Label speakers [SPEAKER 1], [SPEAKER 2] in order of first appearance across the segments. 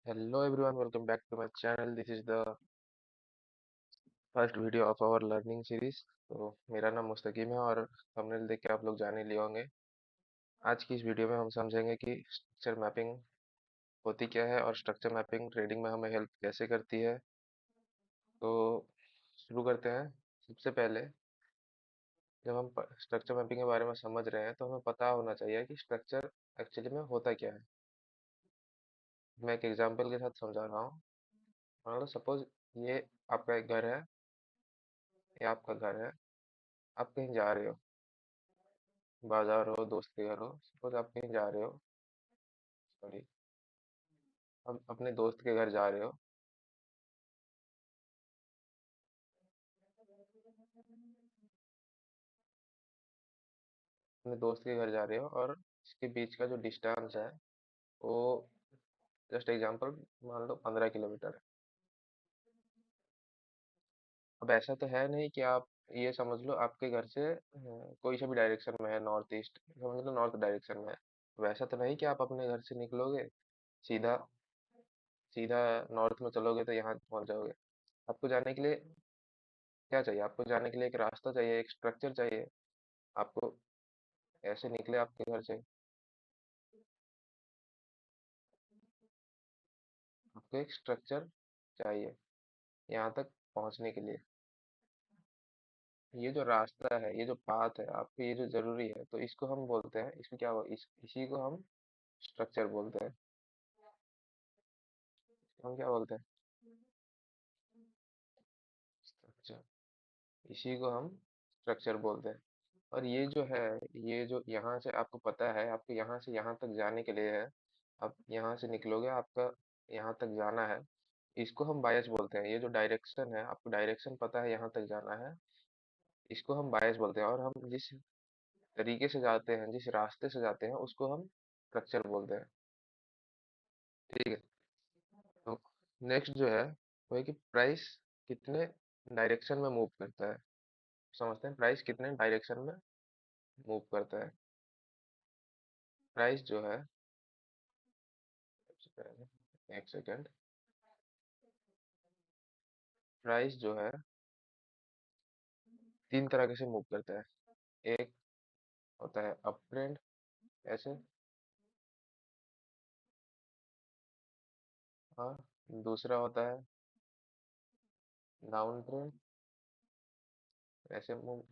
[SPEAKER 1] Hello everyone, welcome back to my channel. This is the first video of our learning series. तो मेरा नाम मुस्तकीम है और thumbnail देख के आप लोग जान ही लिए होंगे। आज की इस वीडियो में हम समझेंगे कि स्ट्रक्चर मैपिंग होती क्या है और स्ट्रक्चर मैपिंग ट्रेडिंग में हमें हेल्प कैसे करती है। तो शुरू करते हैं। सबसे पहले जब हम स्ट्रक्चर मैपिंग के बारे में समझ रहे हैं तो हमें पता होना चाहिए कि स्ट्रक्चर एक्चुअली में होता क्या है। मैं एक एग्जांपल के साथ समझा रहा हूँ। मान लो सपोज ये आपका एक घर है, ये आपका घर है, आप कहीं जा रहे हो, बाजार हो, दोस्त के घर हो, सपोज आप कहीं जा रहे हो, सॉरी, अब अपने दोस्त के घर जा रहे हो। अपने दोस्त के घर जा रहे हो और इसके बीच का जो डिस्टेंस है वो जस्ट एग्जांपल मान लो 15 किलोमीटर है। अब ऐसा तो है नहीं कि आप ये समझ लो आपके घर से कोई सा भी डायरेक्शन में है, नॉर्थ ईस्ट समझ लो, नॉर्थ डायरेक्शन में है। वैसा तो नहीं कि आप अपने घर से निकलोगे सीधा सीधा नॉर्थ में चलोगे तो यहाँ पहुंच जाओगे। आपको जाने के लिए क्या चाहिए? आपको जाने के लिए एक रास्ता चाहिए, एक स्ट्रक्चर चाहिए। आपको ऐसे निकले आपके घर से, आपको एक स्ट्रक्चर चाहिए यहाँ तक पहुँचने के लिए। ये जो रास्ता है, ये जो पाथ है आपके, ये जो जरूरी है, तो इसको हम बोलते हैं, इसको क्या इसी को हम स्ट्रक्चर बोलते हैं। हम क्या बोलते हैं? स्ट्रक्चर। इसी को हम स्ट्रक्चर बोलते हैं। और ये जो है, ये जो यहाँ से आपको पता है, आपको यहाँ से यहाँ तक जाने के लिए है। आप यहाँ से निकलोगे, आपका यहाँ तक जाना है। इसको हम बायस बोलते हैं। ये जो डायरेक्शन है, आपको डायरेक्शन पता है, यहाँ तक जाना है, इसको हम बायस बोलते हैं। और हम जिस तरीके से जाते हैं, जिस रास्ते से जाते हैं, उसको हम स्ट्रक्चर बोलते हैं। ठीक है। तो नेक्स्ट जो है वो है कि प्राइस कितने डायरेक्शन में मूव करता है। समझते हैं प्राइस कितने डायरेक्शन में मूव करता है। प्राइस जो है, सबसे पहले एक सेकेंड, प्राइस जो है तीन तरह से मूव करता है। एक होता है अप ट्रेंड, ऐसे। हाँ। दूसरा होता है डाउन ट्रेंड, ऐसे मूव।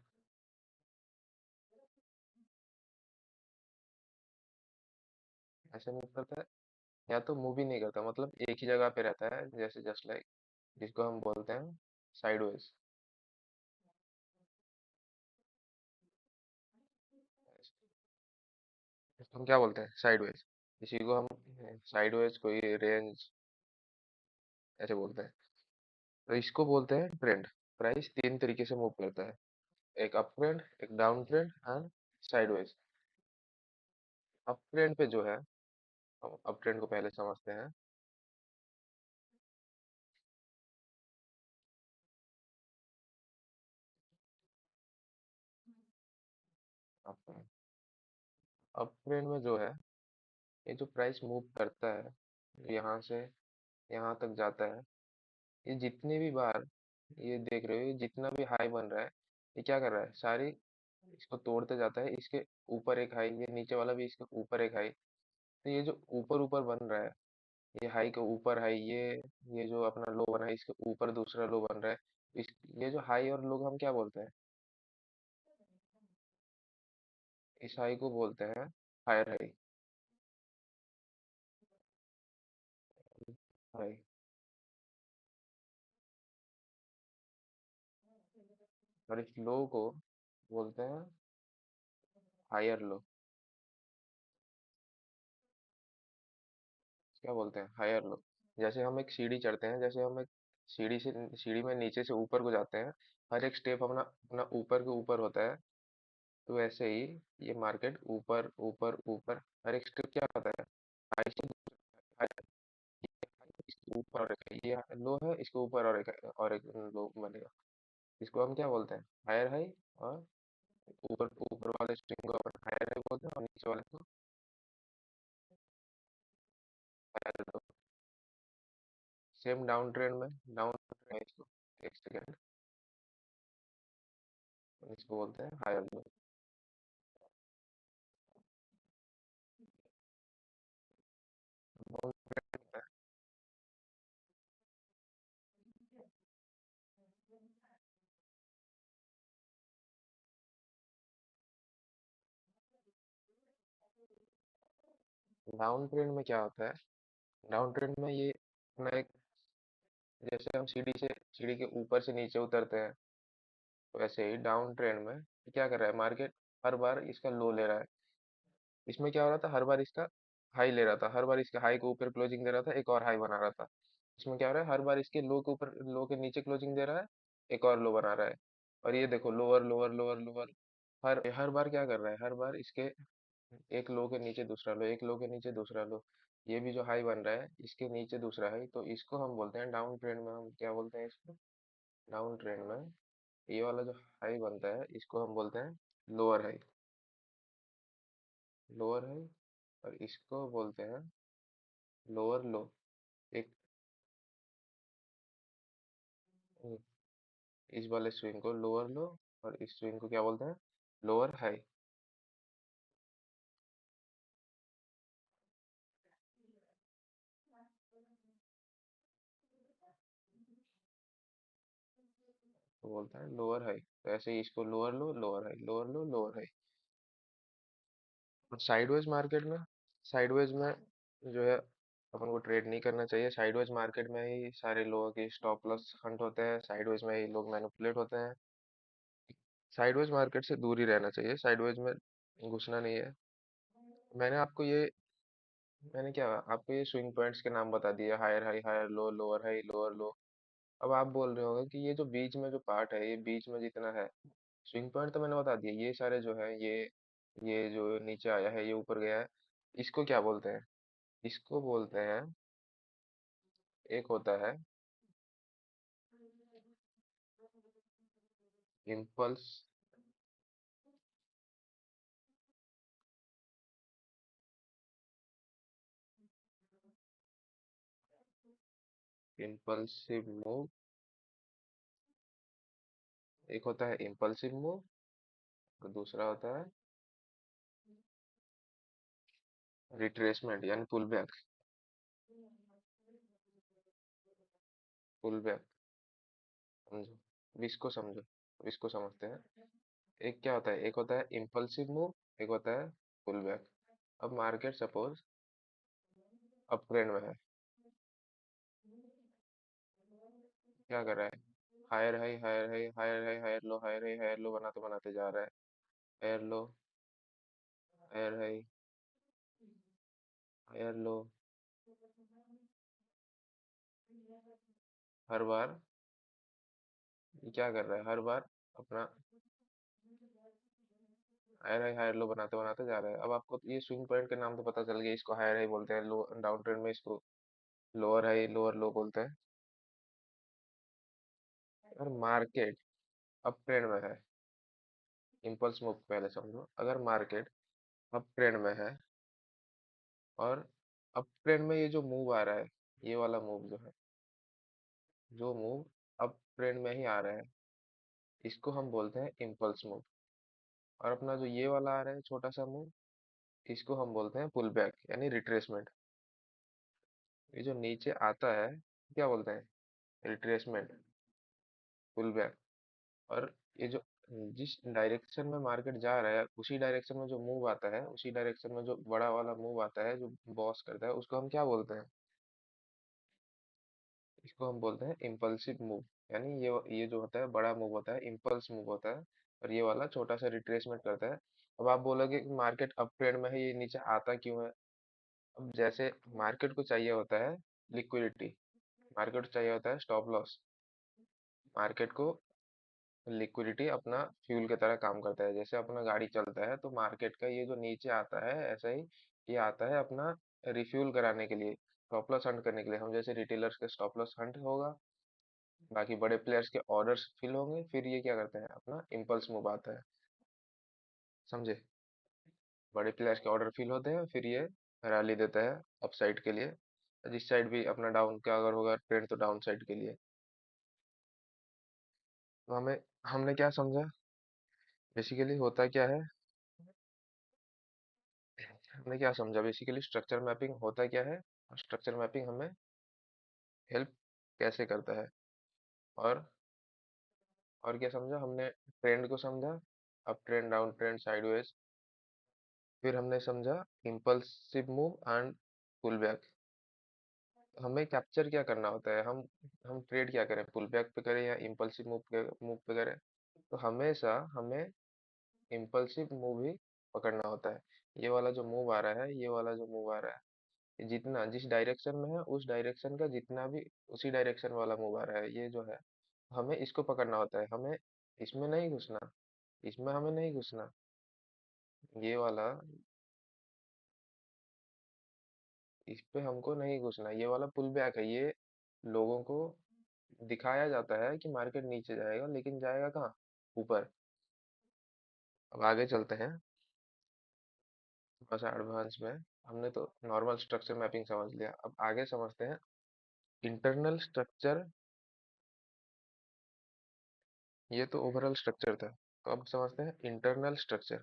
[SPEAKER 1] ऐसे मूव करता है, या तो मूव ही नहीं करता, मतलब एक ही जगह पे रहता है, जैसे जस्ट लाइक, जिसको हम बोलते हैं साइडवेज। इसको हम क्या बोलते हैं? साइडवेज। इसी को हम साइडवेज, कोई रेंज, ऐसे बोलते हैं। तो इसको बोलते हैं ट्रेंड। प्राइस तीन तरीके से मूव करता है, एक अप ट्रेंड, एक down trend and sideways. Up trend पे जो है, हम अप ट्रेंड को पहले समझते हैं। अप अप ट्रेंड में जो है, ये जो प्राइस मूव करता है, यहाँ से यहाँ तक जाता है, ये जितने भी बार, ये देख रहे हो, ये जितना भी हाई बन रहा है, ये क्या कर रहा है, सारी इसको तोड़ते जाता है। इसके ऊपर एक हाई, ये नीचे वाला भी इसके ऊपर एक हाई। तो ये जो ऊपर ऊपर बन रहा है, ये हाई के ऊपर हाई, ये जो अपना लो बना है, इसके ऊपर दूसरा लो बन रहा है। इस ये जो हाई और लो हम क्या बोलते हैं? इस हाई को बोलते हैं हायर हाई। हाई। और इस लो को बोलते हैं हायर लो। क्या बोलते हैं? Higher low. जैसे हम एक सीढ़ी चढ़ते हैं, जैसे हम एक सीढ़ी में नीचे से ऊपर को जाते हैं, हर एक स्टेप अपना अपना ऊपर के ऊपर होता है। तो वैसे ही ये मार्केट ऊपर ऊपर ऊपर, हर एक स्टेप क्या होता है, हाई से higher, इसके ऊपर और एक है, ये लो है, इसके ऊपर और एक लो बनेगा। इसको हम क्या बोलते हैं? Higher high. और ऊपर ऊपर वाले स्ट्रिंग को अपन हायर हाई बोलते हैं और नीचे वाले को higher low. Same down trend में, डाउन ट्रेंड इसको, एक सेकेंड, इसको बोलते हैं हायर लो। डाउन ट्रेंड में क्या होता है, डाउन ट्रेंड में ये अपना एक, जैसे हम सीढ़ी के ऊपर से नीचे उतरते हैं, तो वैसे ही डाउन ट्रेंड में क्या कर रहा है मार्केट, हर बार इसका लो ले रहा है। इसमें क्या हो रहा था, हर बार इसका हाई ले रहा था, हर बार इसके हाई के ऊपर क्लोजिंग दे रहा था, एक और हाई बना रहा था। इसमें क्या हो रहा है, हर बार इसके लो के ऊपर, लो के नीचे क्लोजिंग दे रहा है, एक और लो बना रहा है। और ये देखो लोअर लोअर लोअर लोअर, हर हर बार क्या कर रहा है, हर बार इसके एक लो के नीचे दूसरा लो, एक लो के नीचे दूसरा लो। ये भी जो हाई बन रहा है इसके नीचे दूसरा हाई, तो इसको हम बोलते हैं डाउन ट्रेंड में, हम क्या बोलते हैं इसको, डाउन ट्रेंड में ये वाला जो हाई बनता है इसको हम बोलते हैं लोअर हाई, लोअर हाई। और इसको बोलते हैं लोअर लो। एक इस वाले स्विंग को लोअर लो, और इस स्विंग को क्या बोलते हैं, लोअर हाई। तो बोलता है लोअर हाई, तो ऐसे ही इसको लोअर लो लोअर हाई, लोअर लो लोअर हाई। और साइडवेज मार्केट में, साइडवेज में जो है अपन को ट्रेड नहीं करना चाहिए। साइडवेज मार्केट में ही सारे लोगों के स्टॉप लॉस हंट होते हैं, साइडवेज में ही लोग मैनिपुलेट होते हैं। साइडवेज मार्केट से दूर ही रहना चाहिए, साइडवेज में घुसना नहीं है। मैंने आपको ये मैंने क्या आपको ये स्विंग पॉइंट्स के नाम बता दिए, higher high higher low, lower high lower low. अब आप बोल रहे होंगे कि ये जो बीच में जो पार्ट है, ये बीच में जितना है, स्विंग पॉइंट तो मैंने बता दिया, ये सारे जो है, ये जो नीचे आया है, ये ऊपर गया है, इसको क्या बोलते हैं, इसको बोलते हैं, एक होता है इम्पल्स, इम्पल्सिव मूव, एक होता है इम्पल्सिव मूव, और दूसरा होता है रिट्रेसमेंट यानी पुल बैक, पुल बैक। समझो, अब इसको समझो, अब इसको समझते हैं। एक क्या होता है, एक होता है इम्पल्सिव मूव, एक होता है पुल बैक। अब मार्केट सपोज अप ट्रेंड में है, क्या कर रहा है, higher high higher high higher high higher low, higher high higher low बनाते बनाते जा रहा है, higher low higher high higher low. हर बार ये क्या कर रहा है, हर बार अपना हायर हाई हायर लो बनाते बनाते जा रहा है। अब आपको ये स्विंग पॉइंट के नाम तो पता चल गया, इसको हायर हाई बोलते हैं, लो डाउन ट्रेंड में इसको लोअर हाई लोअर लो बोलते हैं। अगर मार्केट अप ट्रेंड में है, इम्पल्स मूव पहले समझो, अगर मार्केट अप ट्रेंड में है, और अप ट्रेंड में ये जो मूव आ रहा है, ये वाला मूव जो है, जो मूव अप ट्रेंड में ही आ रहा है, इसको हम बोलते हैं इम्पल्स मूव। और अपना जो ये वाला आ रहा है छोटा सा मूव, इसको हम बोलते हैं पुल बैक यानी रिट्रेसमेंट। ये जो नीचे आता है क्या बोलते हैं, रिट्रेसमेंट, पुल बैक। और ये जो जिस डायरेक्शन में मार्केट जा रहा है, उसी डायरेक्शन में जो मूव आता है, उसी डायरेक्शन में जो बड़ा वाला मूव आता है जो बॉस करता है, उसको हम क्या बोलते हैं, इसको हम बोलते हैं इम्पल्सिव मूव। यानी ये जो होता है बड़ा मूव होता है, इम्पल्स मूव होता है, और ये वाला छोटा सा रिट्रेसमेंट करता है। अब आप बोलोगे कि मार्केट अप ट्रेंड में है, ये नीचे आता क्यों है। अब जैसे मार्केट को चाहिए होता है लिक्विडिटी, मार्केट को चाहिए होता है स्टॉप लॉस, मार्केट को लिक्विडिटी अपना फ्यूल की तरह काम करता है। जैसे अपना गाड़ी चलता है तो मार्केट का ये जो नीचे आता है, ऐसा ही ये आता है अपना रिफ्यूल कराने के लिए, स्टॉप लॉस हंट करने के लिए। हम जैसे रिटेलर्स के स्टॉप लॉस हंट होगा, बाकी बड़े प्लेयर्स के ऑर्डर्स फिल होंगे, फिर ये क्या करते हैं, अपना इम्पल्स मूव आता है। समझे, बड़े प्लेयर्स के ऑर्डर फिल होते हैं, फिर ये रैली देता है अपसाइड के लिए, जिस साइड भी अपना डाउन का अगर होगा ट्रेंड तो डाउन साइड के लिए। तो हमें हमने क्या समझा, बेसिकली होता क्या है, हमने क्या समझा बेसिकली स्ट्रक्चर मैपिंग होता क्या है, स्ट्रक्चर मैपिंग हमें हेल्प कैसे करता है। और और क्या समझा हमने, ट्रेंड को समझा, up trend down trend sideways. फिर हमने समझा impulsive move and pull back. हमें कैप्चर क्या करना होता है, हम ट्रेड क्या करें, पुल बैक पे करें या इम्पल्सिव मूव पे करें। तो हमेशा हमें इम्पल्सिव मूव ही पकड़ना होता है। ये वाला जो मूव आ रहा है, ये वाला जो मूव आ रहा है, ये जितना जिस डायरेक्शन में है उस डायरेक्शन का जितना भी उसी डायरेक्शन वाला मूव आ रहा है, ये जो है हमें इसको पकड़ना होता है। हमें इसमें नहीं घुसना, इसमें हमें नहीं घुसना। ये वाला, इस पे हमको नहीं घुसना, ये वाला पुल बैक है। ये लोगों को दिखाया जाता है कि मार्केट नीचे जाएगा, लेकिन जाएगा कहाँ, ऊपर। अब आगे चलते हैं थोड़ा सा एडवांस में। हमने तो नॉर्मल स्ट्रक्चर मैपिंग समझ लिया, अब आगे समझते हैं इंटरनल स्ट्रक्चर। ये तो ओवरऑल स्ट्रक्चर था, तो अब समझते हैं इंटरनल स्ट्रक्चर।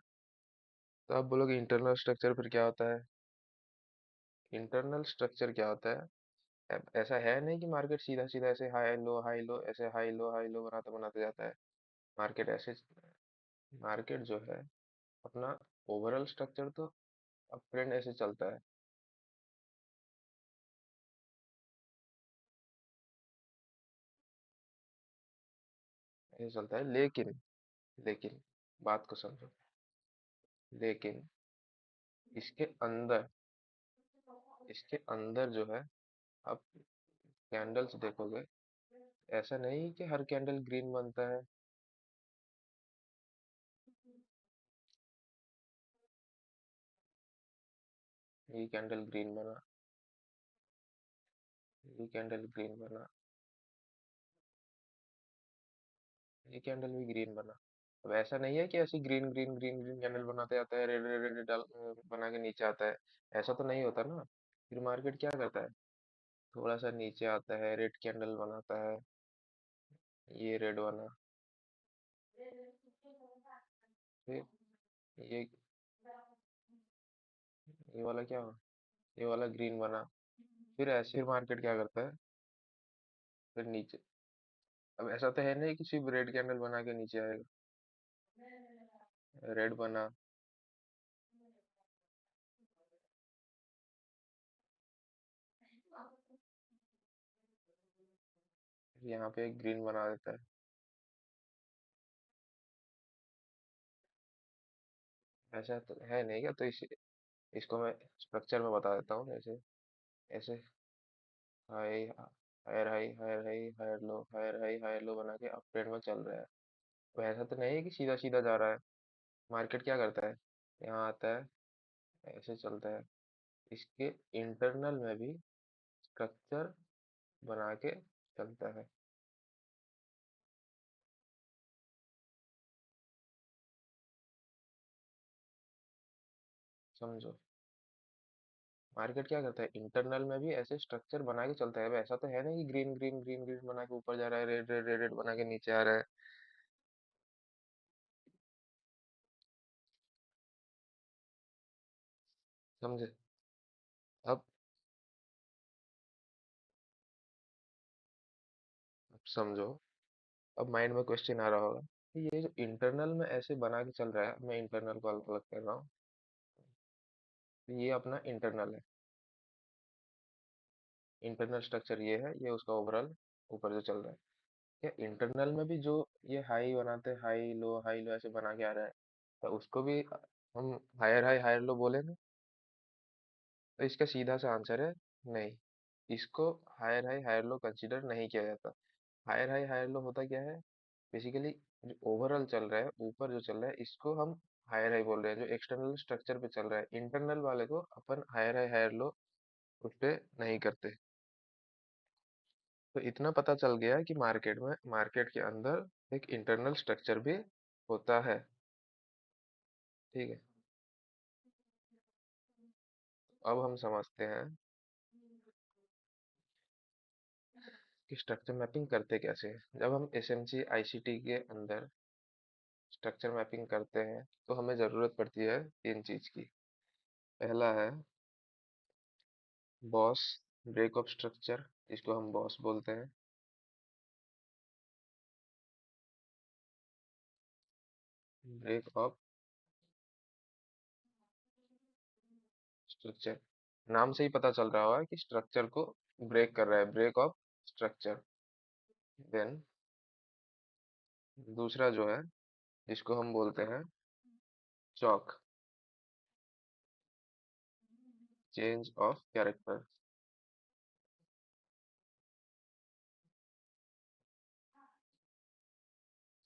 [SPEAKER 1] तो आप बोलोगे इंटरनल स्ट्रक्चर फिर क्या होता है। इंटरनल स्ट्रक्चर क्या होता है, अब ऐसा है नहीं कि मार्केट सीधा सीधा ऐसे हाई लो ऐसे हाई लो बनाते बनाते जाता है। मार्केट ऐसे, मार्केट जो है अपना ओवरऑल स्ट्रक्चर तो अब ट्रेंड ऐसे चलता है, ऐसे चलता है। लेकिन लेकिन बात को समझो, लेकिन इसके अंदर, इसके अंदर जो है, आप कैंडल्स देखोगे, ऐसा नहीं कि हर कैंडल ग्रीन बनता है। ये कैंडल ग्रीन बना, ये कैंडल ग्रीन बना, ये कैंडल भी ग्रीन बना। अब ऐसा नहीं है कि ऐसी green green green green candle बनाते जाता है, रेड रेड रेड डाल बना के नीचे आता है। ऐसा तो नहीं होता ना। फिर मार्केट क्या करता है, थोड़ा सा नीचे आता है, रेड कैंडल बनाता है, ये रेड बना, फिर ये ये वाला क्या हुआ, ये वाला ग्रीन बना। फिर ऐसे फिर मार्केट क्या करता है, फिर नीचे। अब ऐसा तो है नहीं कि सिर्फ रेड कैंडल बना के नीचे आएगा। रेड बना, फिर यहाँ पे एक ग्रीन बना देता है। ऐसा तो है नहीं क्या, तो इसको मैं स्ट्रक्चर में बता देता हूँ। ऐसे ऐसे high, higher high, higher high, higher low, higher low बना के अप ट्रेंड में चल रहा है। तो ऐसा तो नहीं है कि सीधा सीधा जा रहा है। मार्केट क्या करता है, यहाँ आता है, ऐसे चलता है। इसके इंटरनल में भी स्ट्रक्चर बना के चलता है। समझो, मार्केट क्या करता है, इंटरनल में भी ऐसे स्ट्रक्चर बना के चलता है। अब ऐसा तो है नहीं कि ग्रीन ग्रीन ग्रीन ग्रीन बना के ऊपर जा रहा है, रेड रेड रेड रेड बना के नीचे आ रहा है। समझे। अब अब समझो, अब माइंड में क्वेश्चन आ रहा होगा कि ये जो इंटरनल में ऐसे बना के चल रहा है, मैं इंटरनल को अलग अलग कर रहा हूँ। ये अपना इंटरनल है, इंटरनल स्ट्रक्चर ये है, ये उसका ओवरऑल ऊपर जो चल रहा है। क्या इंटरनल में भी जो ये हाई बनाते हैं, हाई लो ऐसे बना के आ रहा है, तो उसको भी हम हायर लो बोलेंगे। तो इसका सीधा सा आंसर है नहीं, इसको हायर लो कंसीडर नहीं किया जाता। हायर लो होता क्या है, बेसिकली जो ओवरऑल चल रहा है, ऊपर जो चल रहा है, इसको हम हायर हाई बोल रहे हैं। जो एक्सटर्नल स्ट्रक्चर पे चल रहा है, इंटरनल वाले को अपन हायर लो उस पे नहीं करते। तो इतना पता चल गया कि मार्केट में, मार्केट के अंदर एक इंटरनल स्ट्रक्चर भी होता है। ठीक है, अब हम समझते हैं कि स्ट्रक्चर मैपिंग करते कैसे हैं। जब हम एसएमसी आईसीटी के अंदर स्ट्रक्चर मैपिंग करते हैं तो हमें ज़रूरत पड़ती है तीन चीज़ की। पहला है बॉस ब्रेक ऑफ स्ट्रक्चर, जिसको हम बॉस बोलते हैं। ब्रेक ऑफ स्ट्रक्चर, नाम से ही पता चल रहा होगा कि स्ट्रक्चर को ब्रेक कर रहा है, ब्रेक ऑफ स्ट्रक्चर। देन दूसरा जो है, जिसको हम बोलते हैं chalk, change of character.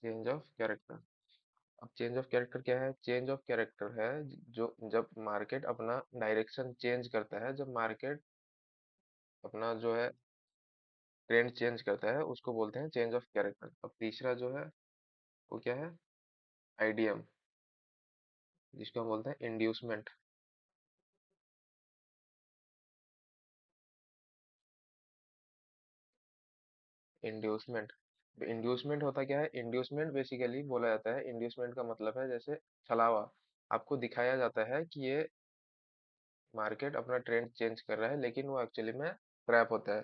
[SPEAKER 1] Change of character. अब चेंज ऑफ कैरेक्टर क्या है? चेंज ऑफ कैरेक्टर है जो जब मार्केट अपना डायरेक्शन चेंज करता है, जब मार्केट अपना जो है ट्रेंड चेंज करता है, उसको बोलते हैं चेंज ऑफ कैरेक्टर। अब तीसरा जो है वो क्या है? आईडीएम, जिसको हम बोलते हैं इंड्यूसमेंट। इंड्यूसमेंट, इंड्यूसमेंट होता क्या है? इंड्यूसमेंट बेसिकली बोला जाता है, इंड्यूसमेंट का मतलब है जैसे छलावा। आपको दिखाया जाता है कि ये मार्केट अपना ट्रेंड चेंज कर रहा है, लेकिन वो एक्चुअली में ट्रैप होता है।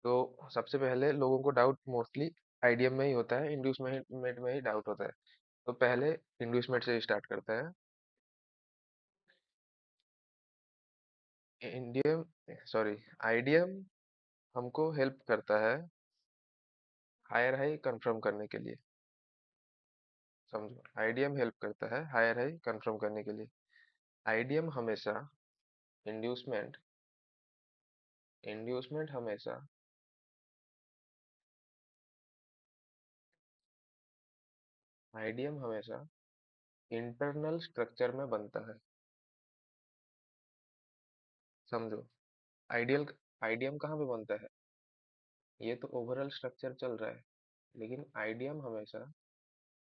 [SPEAKER 1] तो सबसे पहले लोगों को डाउट मोस्टली आईडीएम में ही होता है, इंड्यूसमेंट में ही डाउट होता है। तो पहले इंड्यूसमेंट से स्टार्ट करते हैं। इंडियम सॉरी आईडीएम हमको हेल्प करता है हायर हाई कंफर्म करने के लिए। समझो, आईडीएम हेल्प करता है हायर हाई कंफर्म करने के लिए। आईडीएम हमेशा इंड्यूसमेंट इंड्यूसमेंट हमेशा आईडीएम हमेशा इंटरनल स्ट्रक्चर में बनता है। समझो, आइडियल आईडीएम कहाँ पे बनता है? ये तो ओवरऑल स्ट्रक्चर चल रहा है, लेकिन आईडीएम हमेशा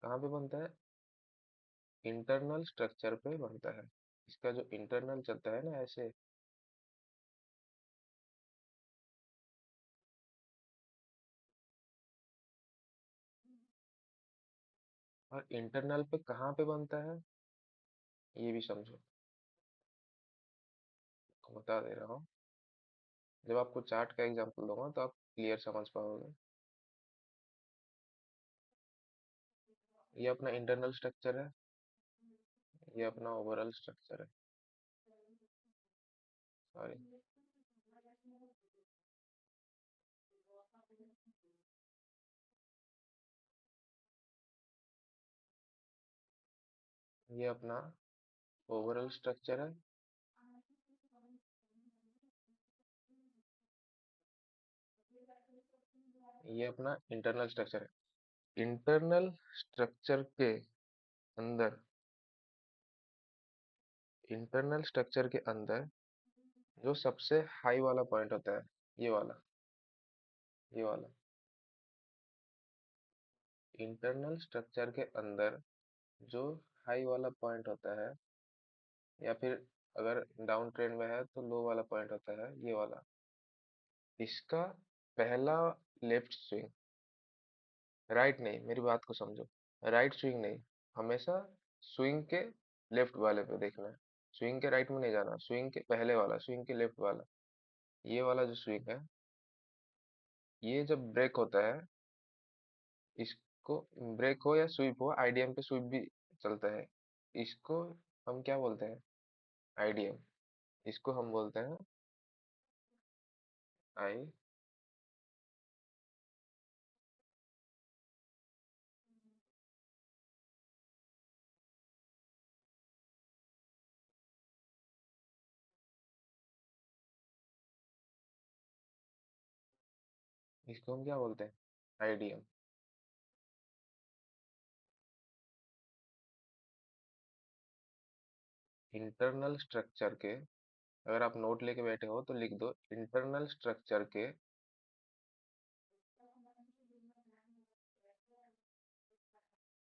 [SPEAKER 1] कहाँ पे बनता है? इंटरनल स्ट्रक्चर पे बनता है। इसका जो इंटरनल चलता है ना ऐसे, और इंटरनल पे कहाँ पे बनता है ये भी समझो। बता दे रहा हूँ, जब आपको चार्ट का एग्जांपल दूंगा तो आप क्लियर समझ पाओगे। ये अपना इंटरनल स्ट्रक्चर है, ये अपना ओवरऑल स्ट्रक्चर है। सॉरी, ये अपना ओवरऑल स्ट्रक्चर है, ये अपना इंटरनल स्ट्रक्चर है। इंटरनल स्ट्रक्चर के अंदर इंटरनल स्ट्रक्चर के अंदर जो सबसे हाई वाला पॉइंट होता है, ये वाला, ये वाला इंटरनल स्ट्रक्चर के अंदर जो हाई वाला पॉइंट होता है, या फिर अगर डाउन ट्रेंड में है तो लो वाला पॉइंट होता है, ये वाला। इसका पहला लेफ्ट स्विंग, राइट नहीं, मेरी बात को समझो, राइट स्विंग नहीं, हमेशा स्विंग के लेफ्ट वाले पे देखना है। स्विंग के राइट में नहीं जाना, स्विंग के पहले वाला, स्विंग के लेफ्ट वाला, ये वाला जो स्विंग है, ये जब ब्रेक होता है, इसको ब्रेक हो या स्वीप हो, आईडीएम पे स्वीप भी चलता है, इसको हम क्या बोलते हैं? आईडीएम। इसको हम बोलते हैं आई, इसको हम क्या बोलते हैं? आईडीएम। इंटरनल स्ट्रक्चर के, अगर आप नोट लेके बैठे हो तो लिख दो, इंटरनल स्ट्रक्चर के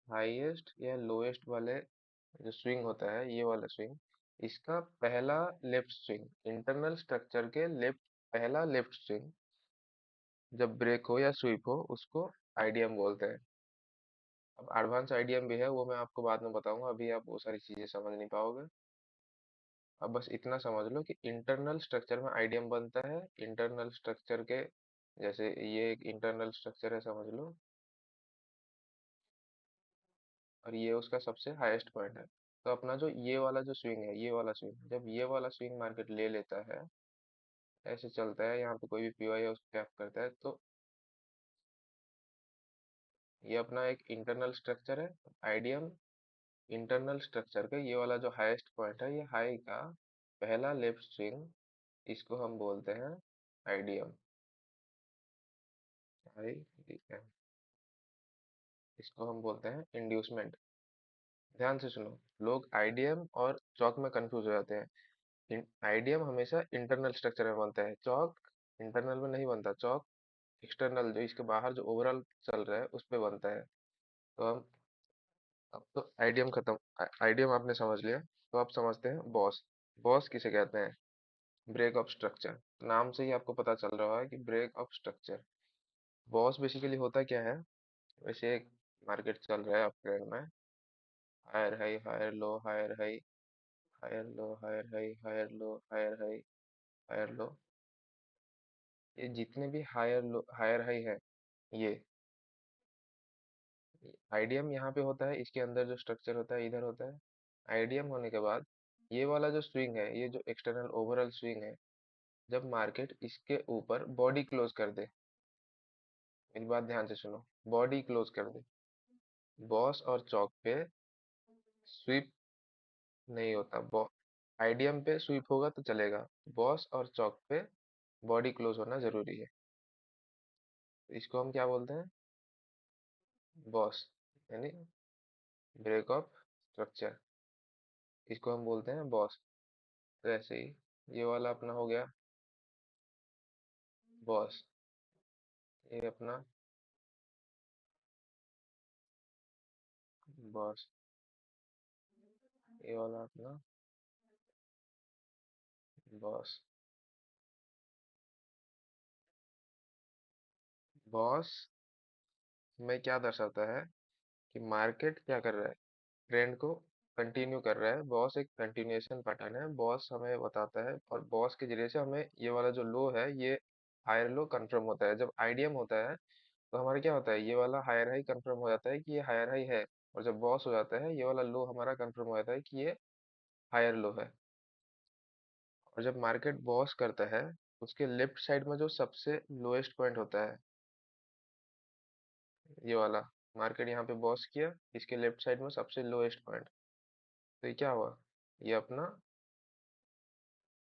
[SPEAKER 1] हाईएस्ट या लोएस्ट वाले जो स्विंग होता है, ये वाला स्विंग, इसका पहला लेफ्ट स्विंग, इंटरनल स्ट्रक्चर के लेफ्ट, पहला लेफ्ट स्विंग, जब ब्रेक हो या स्वीप हो उसको आईडीएम बोलते हैं। अब एडवांस आईडीएम भी है, वो मैं आपको बाद में बताऊंगा, अभी आप वो सारी चीजें समझ नहीं पाओगे। अब बस इतना समझ लो कि इंटरनल स्ट्रक्चर में आईडीएम बनता है। इंटरनल स्ट्रक्चर के जैसे ये एक इंटरनल स्ट्रक्चर है समझ लो, और ये उसका सबसे हाईएस्ट पॉइंट है। तो अपना जो ये वाला जो स्विंग है, ये वाला स्विंग, जब ये वाला स्विंग मार्केट ले लेता है, ऐसे चलता है, यहाँ पे कोई भी पीओआई है उसको टैप करता है, तो ये अपना एक इंटरनल स्ट्रक्चर है आईडीएम। इंटरनल स्ट्रक्चर का ये वाला जो हाईएस्ट पॉइंट है, ये हाई का पहला लेफ्ट स्विंग, इसको हम बोलते हैं आईडीएम। हाई, इसको हम बोलते हैं इंड्यूसमेंट। ध्यान से सुनो, लोग आईडीएम और चौक में कंफ्यूज हो जाते हैं। आईडीएम हमेशा इंटरनल स्ट्रक्चर में बनता है, चौक इंटरनल में नहीं बनता। चौक एक्सटर्नल, जो इसके बाहर जो ओवरऑल चल रहा है उस पे बनता है। तो हम, अब तो आईडीएम खत्म, आईडीएम आपने समझ लिया, तो आप समझते हैं बॉस। बॉस किसे कहते हैं? Break of structure. नाम से ही आपको पता चल रहा है कि break of structure. BOS basically होता क्या है? वैसे एक मार्केट चल रहा है अप ट्रेंड में, higher high higher low higher high, higher low higher high higher low higher high higher low, ये जितने भी हायर लो हायर हाई है, ये आईडीएम यहाँ पे होता है। इसके अंदर जो स्ट्रक्चर होता है इधर होता है। आईडीएम होने के बाद ये वाला जो स्विंग है, ये जो एक्सटर्नल ओवरऑल स्विंग है, जब मार्केट इसके ऊपर बॉडी क्लोज कर दे, मेरी बात ध्यान से सुनो, बॉडी क्लोज कर दे, बॉस और चौक पे स्वीप नहीं होता। आईडीएम पे स्वीप होगा तो चलेगा, बॉस और चौक पे बॉडी क्लोज होना जरूरी है। तो इसको हम क्या बोलते हैं? बॉस, यानी ब्रेक ऑफ स्ट्रक्चर, इसको हम बोलते हैं बॉस। तो ऐसे ही ये वाला अपना हो गया बॉस, ये अपना बॉस, ये वाला अपना बॉस। बॉस में क्या दर्शाता है कि मार्केट क्या कर रहा है, ट्रेंड को कंटिन्यू कर रहा है। बॉस एक कंटिन्यूएशन पैटर्न है, बॉस हमें बताता है, और बॉस के जरिए से हमें ये वाला जो लो है, ये हायर लो कंफर्म होता है। जब आईडीएम होता है तो हमारा क्या होता है, ये वाला हायर हाई कंफर्म हो जाता है कि ये हायर हाई है, और जब बॉस हो जाता है, ये वाला लो हमारा कंफर्म हो जाता है कि ये हायर लो है। और जब मार्केट बॉस करता है, उसके लेफ्ट साइड में जो सबसे लोएस्ट पॉइंट होता है, ये वाला, मार्केट यहाँ पे बॉस किया, इसके लेफ्ट साइड में सबसे लोएस्ट पॉइंट, तो ये क्या हुआ, ये अपना,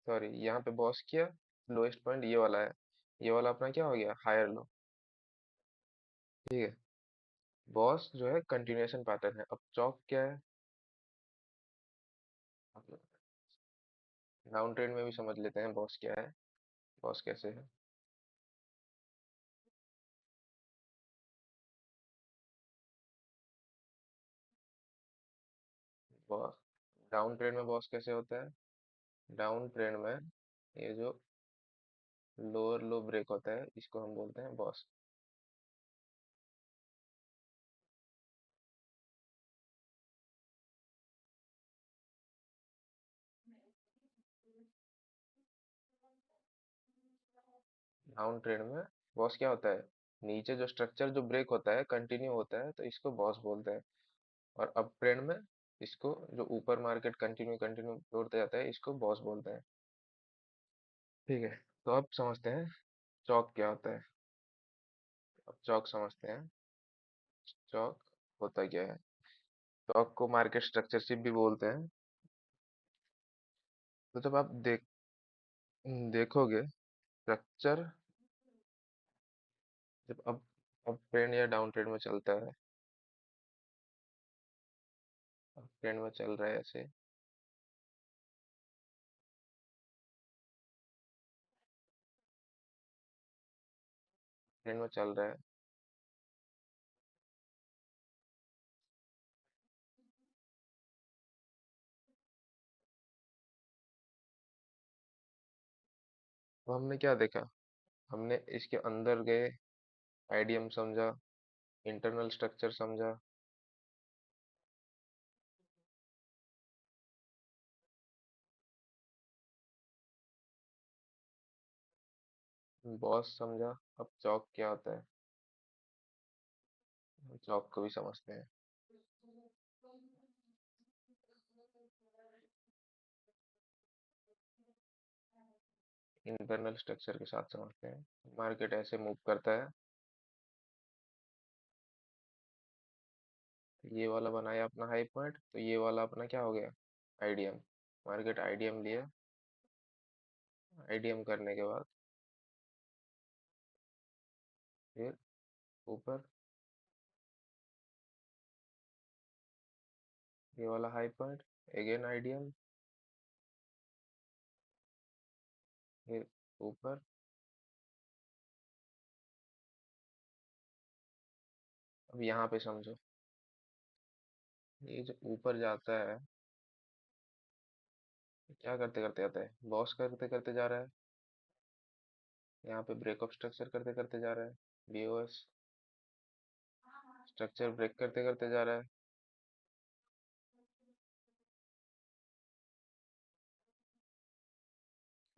[SPEAKER 1] सॉरी, यहाँ पे बॉस किया, लोएस्ट पॉइंट ये वाला है, ये वाला अपना क्या हो गया, हायर लो। ठीक है, बॉस जो है कंटिन्यूएशन पैटर्न है। अब चौक क्या है, डाउन ट्रेंड में भी समझ लेते हैं बॉस क्या है, बॉस कैसे है। बॉस डाउन ट्रेंड में बॉस कैसे होता है? डाउन ट्रेंड में ये जो लोअर लो ब्रेक होता है, इसको हम बोलते हैं बॉस। डाउन ट्रेंड में बॉस क्या होता है, नीचे जो स्ट्रक्चर जो ब्रेक होता है कंटिन्यू होता है, तो इसको बॉस बोलते हैं। और अप ट्रेंड में इसको, जो ऊपर मार्केट कंटिन्यू कंटिन्यू तोड़ते जाता है, इसको बॉस बोलते हैं। ठीक है, तो अब समझते हैं चौक क्या होता है। अब चौक समझते हैं, चौक होता क्या है। चौक को मार्केट स्ट्रक्चरशिप भी बोलते हैं। तो जब आप देखोगे स्ट्रक्चर, जब अब ट्रेंड या डाउन ट्रेंड में चलता है, अब ट्रेंड में चल रहा है ऐसे, ट्रेंड में चल रहा है, तो हमने क्या देखा, हमने इसके अंदर गए, आईडीएम समझा, इंटरनल स्ट्रक्चर समझा, बॉस समझा। अब चौक क्या होता है, चौक को भी समझते हैं। इंटरनल स्ट्रक्चर के साथ समझते हैं। मार्केट ऐसे मूव करता है। ये वाला बनाया अपना हाई पॉइंट, तो ये वाला अपना क्या हो गया, आईडीएम। मार्केट आईडीएम लिया, आईडीएम करने के बाद फिर ऊपर ये वाला हाई पॉइंट, अगेन आईडीएम, फिर ऊपर। अब यहाँ पे समझो, ये जो ऊपर जाता है, क्या करते करते आता है, बॉस करते करते जा रहा है। यहाँ पे ब्रेक ऑफ स्ट्रक्चर करते करते जा रहा है, बीओएस। स्ट्रक्चर ब्रेक करते करते जा रहा है।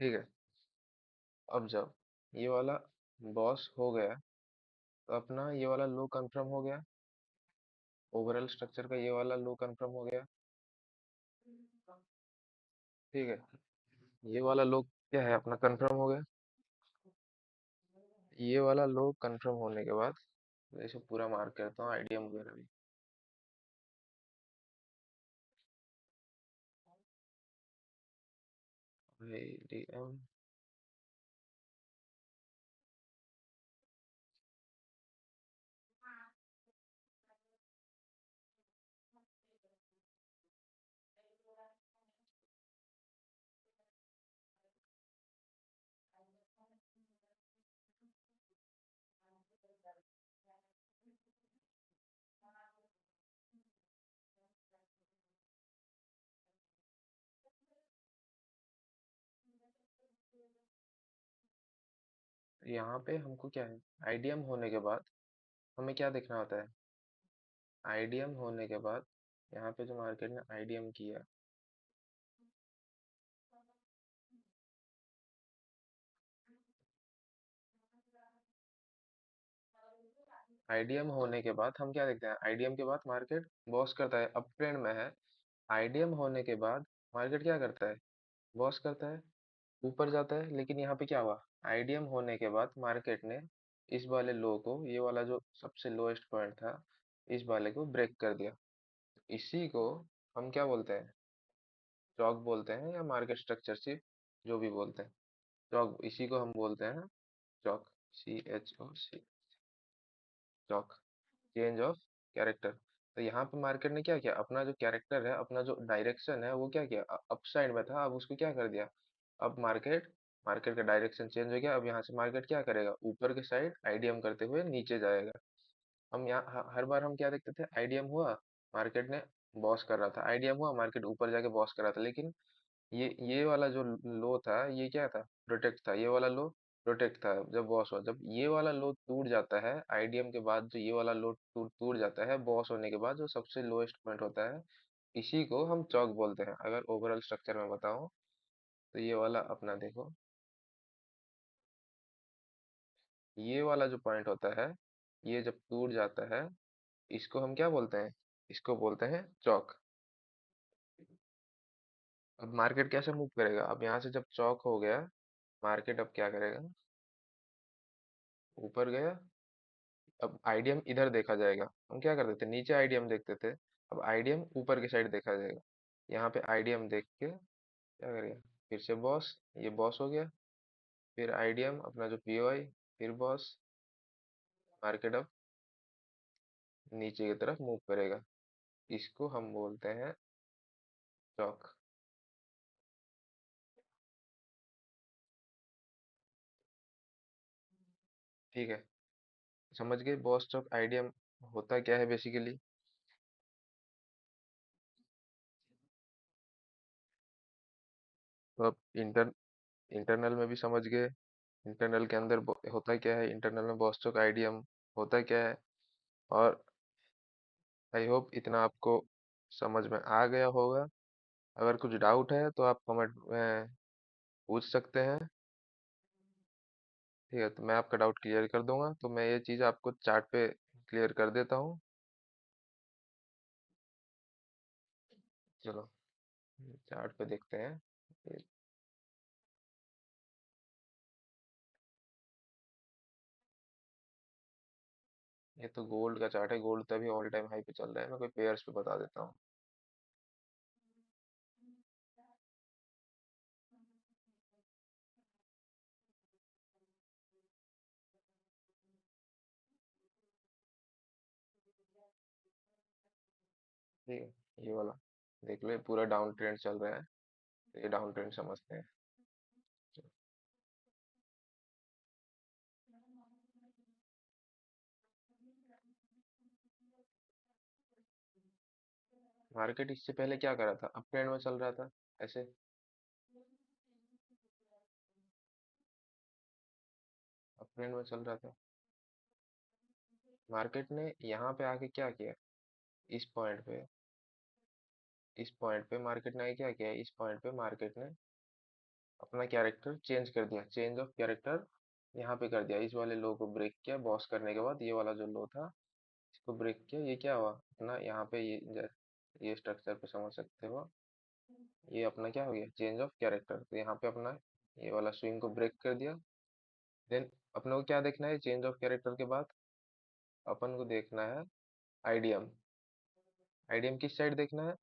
[SPEAKER 1] ठीक है। अब जब ये वाला बॉस हो गया, तो अपना ये वाला लो कंफर्म हो गया। ओवरऑल स्ट्रक्चर का ये वाला लो कंफर्म हो गया। ठीक है। ये वाला लो क्या है, अपना कंफर्म हो गया। ये वाला लो कंफर्म होने के बाद मैं इसे पूरा मार्क करता हूँ, आईडीएम वगैरह भी। आईडीएम। यहाँ पे हमको क्या है, आईडीएम होने के बाद हमें क्या देखना होता है, आईडीएम होने के बाद यहाँ पे जो मार्केट ने आईडीएम किया, आईडीएम होने के बाद हम क्या देखते हैं, आईडीएम के बाद मार्केट बॉस करता है, अप ट्रेंड में है। आईडीएम होने के बाद मार्केट क्या करता है, बॉस करता है, ऊपर जाता है। लेकिन यहाँ पे क्या हुआ, आईडीएम होने के बाद मार्केट ने इस वाले लो को, ये वाला जो सबसे लोएस्ट पॉइंट था, इस वाले को ब्रेक कर दिया। इसी को हम क्या बोलते हैं, चौक बोलते हैं, या मार्केट स्ट्रक्चर शिफ्ट, जो भी बोलते हैं। चौक, इसी को हम बोलते हैं चौक, CHOC, Chowk, change of character. तो यहाँ पे मार्केट ने क्या किया, अपना जो कैरेक्टर है, अपना जो डायरेक्शन है, वो क्या किया, अप साइड में था, अब उसको क्या कर दिया। अब मार्केट मार्केट का डायरेक्शन चेंज हो गया। अब यहाँ से मार्केट क्या करेगा, ऊपर के साइड आईडीएम करते हुए नीचे जाएगा। हम यहाँ हर बार हम क्या देखते थे, आईडीएम हुआ, मार्केट ने बॉस कर रहा था, आईडीएम हुआ, मार्केट ऊपर जाके बॉस कर रहा था। लेकिन ये वाला जो लो था, ये क्या था, प्रोटेक्ट था। ये वाला लो प्रोटेक्ट था जब बॉस हुआ। जब ये वाला लो टूट जाता है, आईडीएम के बाद जो ये वाला लो टूट टूट जाता है, बॉस होने के बाद जो सबसे लोएस्ट पॉइंट होता है, इसी को हम चौक बोलते हैं। अगर ओवरऑल स्ट्रक्चर में बताऊं, तो ये वाला अपना देखो, ये वाला जो पॉइंट होता है, ये जब टूट जाता है, इसको हम क्या बोलते हैं, इसको बोलते हैं चौक। अब मार्केट कैसे मूव करेगा, अब यहाँ से जब चौक हो गया, मार्केट अब क्या करेगा, ऊपर गया। अब आईडीएम इधर देखा जाएगा। हम क्या करते थे, नीचे आईडीएम देखते थे, अब आईडीएम ऊपर की साइड देखा जाएगा। यहाँ पे आईडीएम देख के क्या करेगा, फिर से बॉस, ये बॉस हो गया। फिर आईडीएम अपना जो पीओआई, फिर बॉस। मार्केट अब नीचे की तरफ मूव करेगा। इसको हम बोलते हैं चौक। ठीक है, समझ गए बॉस चौक आईडीएम होता क्या है बेसिकली। तो अब इंटरनल में भी समझ गए, इंटरनल के अंदर होता क्या है, इंटरनल में बॉस का आइडियम होता क्या है। और आई होप इतना आपको समझ में आ गया होगा। अगर कुछ डाउट है तो आप कमेंट में पूछ सकते हैं। ठीक है, तो मैं आपका डाउट क्लियर कर दूंगा। तो मैं ये चीज़ आपको चार्ट पे क्लियर कर देता हूँ। चलो चार्ट पे देखते हैं। ये ये तो गोल्ड का चार्ट है। गोल्ड तभी ऑल टाइम हाई पे चल रहा है। मैं कोई पेयर्स पे बता देता हूँ। ठीक है, ये वाला देख लो, ये पूरा डाउन ट्रेंड चल रहा है। तो ये डाउन ट्रेंड समझते हैं। मार्केट इससे पहले क्या करा था, अप ट्रेंड में चल रहा था ऐसे। अप ट्रेंड में चल रहा था। मार्केट ने यहाँ पे आके क्या किया, इस पॉइंट पे, इस पॉइंट पे मार्केट ने आके क्या किया, इस पॉइंट पे मार्केट ने अपना कैरेक्टर चेंज कर दिया। चेंज ऑफ कैरेक्टर यहाँ पे कर दिया। इस वाले लो को ब्रेक किया बॉस करने के बाद। ये वाला जो लो था इसको ब्रेक किया। ये क्या हुआ अपना, यहाँ पे ये स्ट्रक्चर पे समझ सकते हो। ये अपना क्या हो गया, चेंज ऑफ कैरेक्टर। तो यहाँ पे अपना ये वाला स्विंग को ब्रेक कर दिया। देन अपने को क्या देखना है चेंज ऑफ कैरेक्टर के बाद, अपन को देखना है आईडीएम। आईडीएम किस साइड देखना है,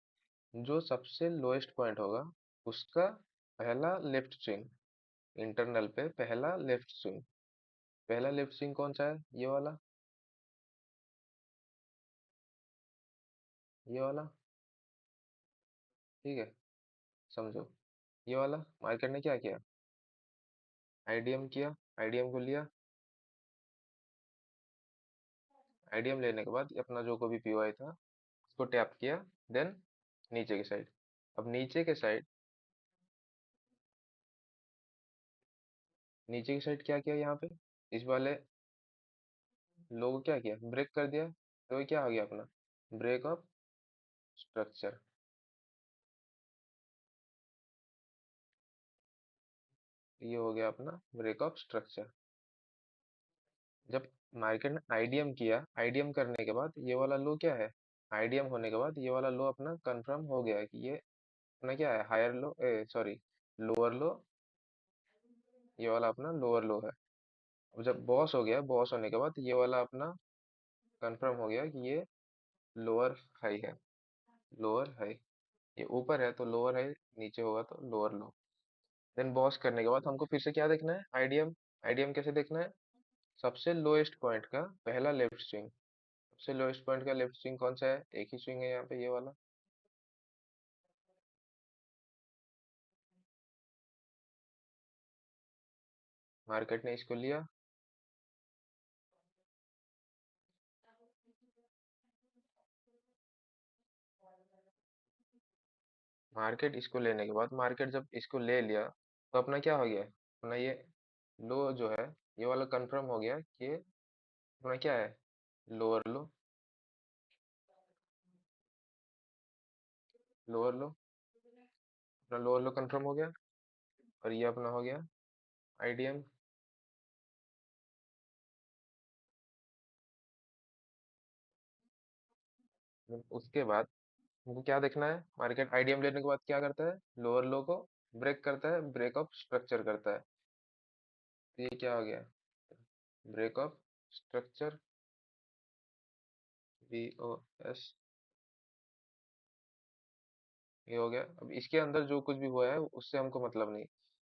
[SPEAKER 1] जो सबसे लोएस्ट पॉइंट होगा उसका पहला लेफ्ट स्विंग। इंटरनल पे पहला लेफ्ट स्विंग। पहला लेफ्ट स्विंग कौन सा है, ये वाला, ये वाला। ठीक है, समझो। ये वाला मार्केट ने क्या किया, आईडीएम किया। आईडीएम को लिया। आईडीएम लेने के बाद अपना जो को भी पीओआई था उसको टैप किया। देन नीचे की साइड, अब नीचे के साइड, नीचे की साइड क्या किया यहाँ पे, इस वाले लोगो क्या किया, ब्रेक कर दिया। तो ये क्या आ गया अपना, ब्रेक ऑफ स्ट्रक्चर। ये हो गया अपना ब्रेक ऑफ स्ट्रक्चर। जब मार्केट ने आईडीएम किया, आईडीएम करने के बाद ये वाला लो क्या है, आईडीएम होने के बाद ये वाला लो अपना कंफर्म हो गया है कि ये अपना क्या है, higher low, sorry, lower low. ये वाला अपना लोअर लो है। अब जब बॉस हो गया, बॉस होने के बाद ये वाला अपना कंफर्म हो गया कि ये लोअर हाई है। लोअर हाई, ये ऊपर है तो लोअर हाई, नीचे होगा तो लोअर लो। देन बॉस करने के बाद हमको फिर से क्या देखना है, आईडीएम। आईडीएम कैसे देखना है, सबसे लोएस्ट पॉइंट का पहला लेफ्ट स्विंग। सबसे लोएस्ट पॉइंट का लेफ्ट स्विंग कौन सा है, एक ही स्विंग है यहाँ पे, ये वाला। मार्केट ने इसको लिया। मार्केट इसको लेने के बाद, मार्केट जब इसको ले लिया तो अपना क्या हो गया, अपना ये लो जो है, ये वाला कंफर्म हो गया कि ये अपना क्या है, लोअर लो। लोअर लो, अपना लोअर लो कंफर्म हो गया। और ये अपना हो गया आईडीएम। उसके बाद हमको क्या देखना है, मार्केट आईडीएम लेने के बाद क्या करता है, लोअर लो को ब्रेक करता है, ब्रेक ऑफ स्ट्रक्चर करता है। तो ये क्या हो गया, break of structure, B O S. ये हो गया। अब इसके अंदर जो कुछ भी हुआ है उससे हमको मतलब नहीं।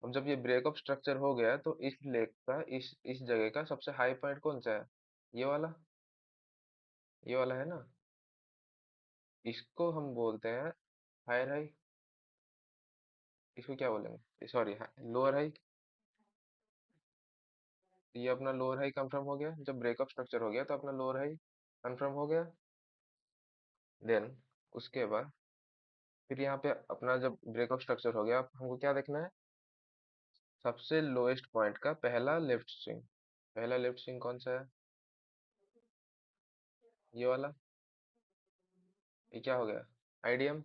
[SPEAKER 1] अब जब ये ब्रेक ऑफ स्ट्रक्चर हो गया है तो इस लेक का, इस जगह का सबसे हाई पॉइंट कौन सा है, ये वाला। ये वाला है ना, इसको हम बोलते हैं हायर हाई। इसको क्या बोलेंगे, सॉरी, लोअर हाई। ये अपना लोअर हाई कंफर्म हो गया। जब ब्रेक ऑफ स्ट्रक्चर हो गया तो अपना लोअर हाई कंफर्म हो गया। देन उसके बाद फिर यहाँ पे अपना जब ब्रेक ऑफ स्ट्रक्चर हो गया, अब हमको क्या देखना है, सबसे लोएस्ट पॉइंट का पहला लेफ्ट स्विंग। पहला लेफ्ट स्विंग कौन सा है? ये वाला। ये क्या हो गया? आईडीएम।